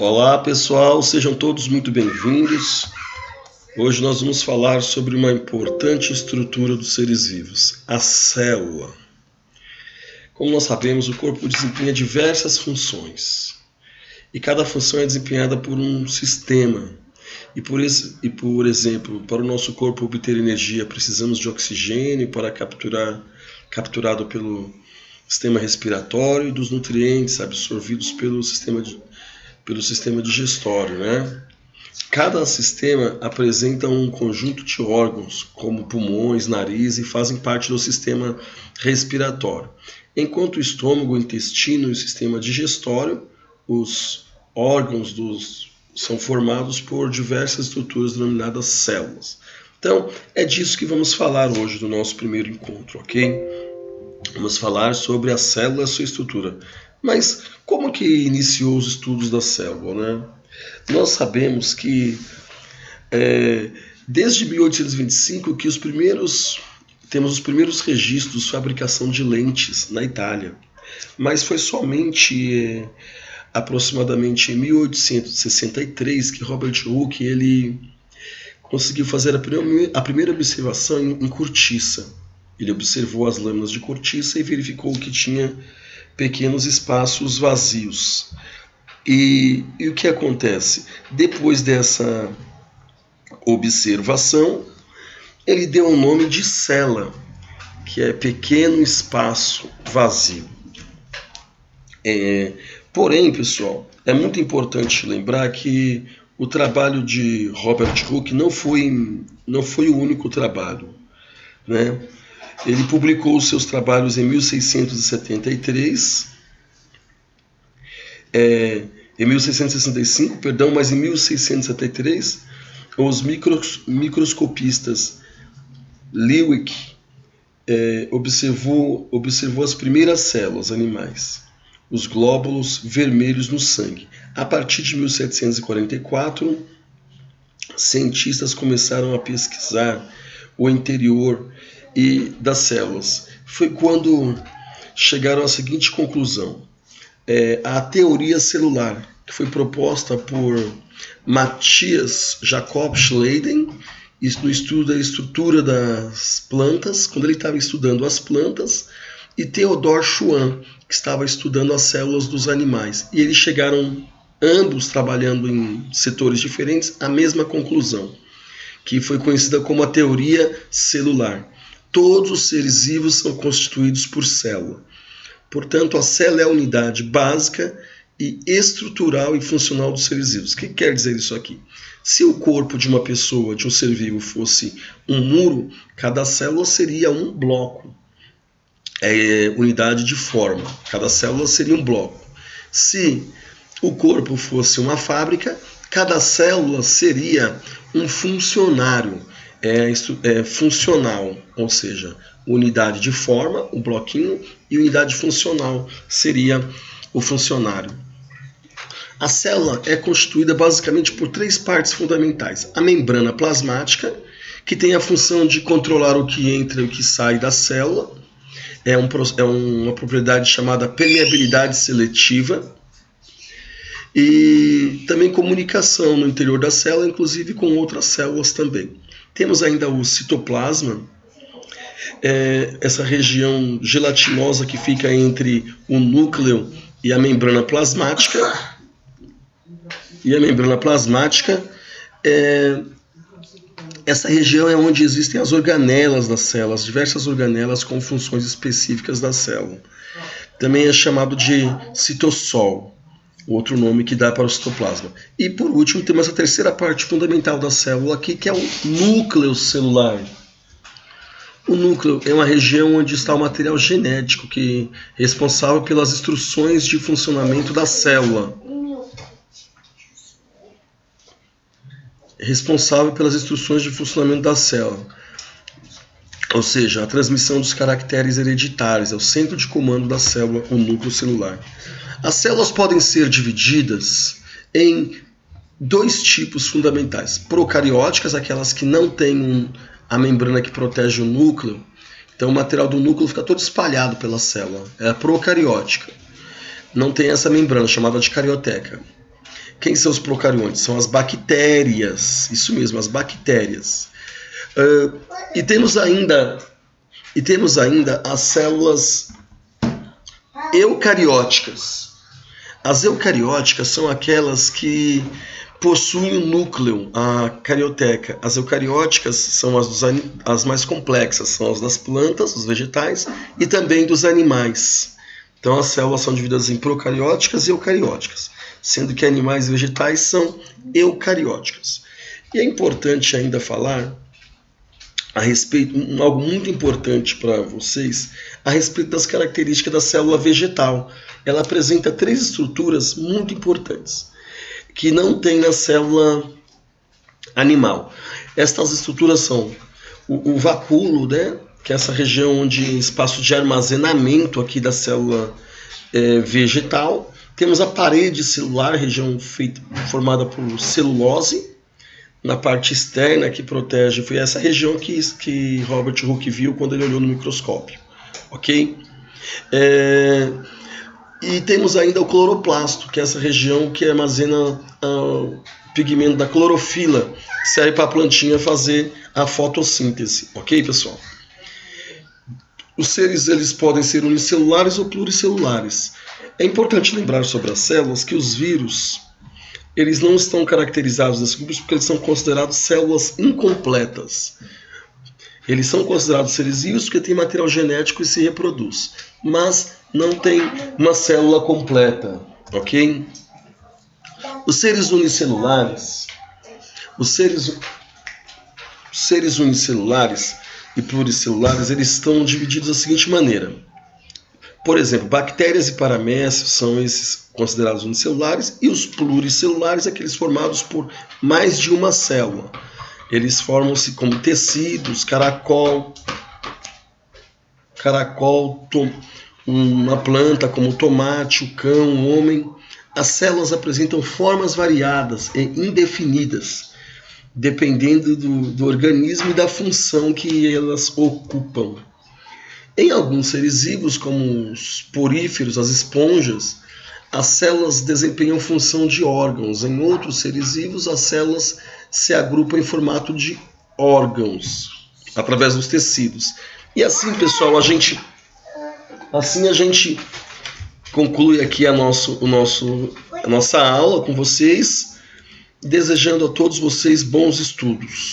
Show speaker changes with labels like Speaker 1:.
Speaker 1: Olá pessoal, sejam todos muito bem-vindos. Hoje nós vamos falar sobre uma importante estrutura dos seres vivos, a célula. Como nós sabemos, o corpo desempenha diversas funções e cada função é desempenhada por um sistema. Por exemplo, para o nosso corpo obter energia, precisamos de oxigênio para capturado pelo sistema respiratório e dos nutrientes absorvidos pelo sistema digestório, né? Cada sistema apresenta um conjunto de órgãos, como pulmões, nariz, e fazem parte do sistema respiratório. Enquanto o estômago, o intestino e o sistema digestório, os órgãos são formados por diversas estruturas denominadas células. Então, é disso que vamos falar hoje do nosso primeiro encontro, ok? Vamos falar sobre a célula e a sua estrutura. Mas como que iniciou os estudos da célula, né? Nós sabemos que desde 1825 que temos os primeiros registros de fabricação de lentes na Itália, mas foi somente aproximadamente em 1863 que Robert Hooke ele conseguiu fazer a primeira observação em cortiça. Ele observou as lâminas de cortiça e verificou que tinha pequenos espaços vazios. E o que acontece? Depois dessa observação, ele deu o nome de cela, que é pequeno espaço vazio. Porém, pessoal, é muito importante lembrar que o trabalho de Robert Hooke não foi o único trabalho, né? Ele publicou os seus trabalhos em 1665, mas em 1673, os microscopistas Leeuwink observou as primeiras células animais, os glóbulos vermelhos no sangue. A partir de 1744, cientistas começaram a pesquisar o interior das células. Foi quando chegaram à seguinte conclusão: a teoria celular, que foi proposta por Matthias Jakob Schleiden, no estudo da estrutura das plantas, quando ele estava estudando as plantas, e Theodor Schwann, que estava estudando as células dos animais. E eles chegaram, ambos trabalhando em setores diferentes, à mesma conclusão, que foi conhecida como a teoria celular. Todos os seres vivos são constituídos por célula. Portanto, a célula é a unidade básica e estrutural e funcional dos seres vivos. O que quer dizer isso aqui? Se o corpo de uma pessoa, de um ser vivo, fosse um muro, cada célula seria um bloco. Unidade de forma. Cada célula seria um bloco. Se o corpo fosse uma fábrica, cada célula seria um funcionário. Funcional, ou seja, unidade de forma, o bloquinho, e unidade funcional seria o funcionário. A célula é constituída basicamente por três partes fundamentais: a membrana plasmática, que tem a função de controlar o que entra e o que sai da célula, é uma propriedade chamada permeabilidade seletiva, e também comunicação no interior da célula, inclusive com outras células também. Temos ainda o citoplasma, essa região gelatinosa que fica entre o núcleo e a membrana plasmática. Essa região é onde existem as organelas das células, diversas organelas com funções específicas da célula. Também é chamado de citossol, outro nome que dá para o citoplasma. E por último, temos a terceira parte fundamental da célula aqui, que é o núcleo celular. O núcleo é uma região onde está o material genético, que é responsável pelas instruções de funcionamento da célula. Ou seja, a transmissão dos caracteres hereditários, é o centro de comando da célula, o núcleo celular. As células podem ser divididas em dois tipos fundamentais: procarióticas, aquelas que não têm a membrana que protege o núcleo, então o material do núcleo fica todo espalhado pela célula, é a procariótica, não tem essa membrana chamada de carioteca. Quem são os procariontes? São as bactérias, isso mesmo, as bactérias. E temos ainda as células eucarióticas. As eucarióticas são aquelas que possuem o núcleo, a carioteca. As eucarióticas são as mais complexas, são as das plantas, dos vegetais e também dos animais. Então as células são divididas em procarióticas e eucarióticas, sendo que animais e vegetais são eucarióticas. E é importante ainda falar a respeito, algo muito importante para vocês, a respeito das características da célula vegetal. Ela apresenta 3 estruturas muito importantes, que não tem na célula animal. Estas estruturas são o vacúolo, né, que é essa região onde espaço de armazenamento aqui da célula vegetal. Temos a parede celular, região formada por celulose, na parte externa que protege, foi essa região que Robert Hooke viu quando ele olhou no microscópio, ok? E temos ainda o cloroplasto, que é essa região que armazena o pigmento da clorofila, que serve para a plantinha fazer a fotossíntese, ok, pessoal? Os seres, eles podem ser unicelulares ou pluricelulares. É importante lembrar sobre as células que os vírus, eles não estão caracterizados nesses grupos porque eles são considerados células incompletas. Eles são considerados seres vivos porque têm material genético e se reproduz, mas não tem uma célula completa, ok? Os seres unicelulares, e pluricelulares, eles estão divididos da seguinte maneira. Por exemplo, bactérias e paramécios são esses considerados unicelulares, e os pluricelulares, aqueles formados por mais de uma célula. Eles formam-se como tecidos, caracol, uma planta como o tomate, o cão, o homem. As células apresentam formas variadas e indefinidas, dependendo do organismo e da função que elas ocupam. Em alguns seres vivos, como os poríferos, as esponjas, as células desempenham função de órgãos. Em outros seres vivos, as células se agrupam em formato de órgãos, através dos tecidos. E assim, pessoal, a gente conclui aqui a nossa aula com vocês, desejando a todos vocês bons estudos.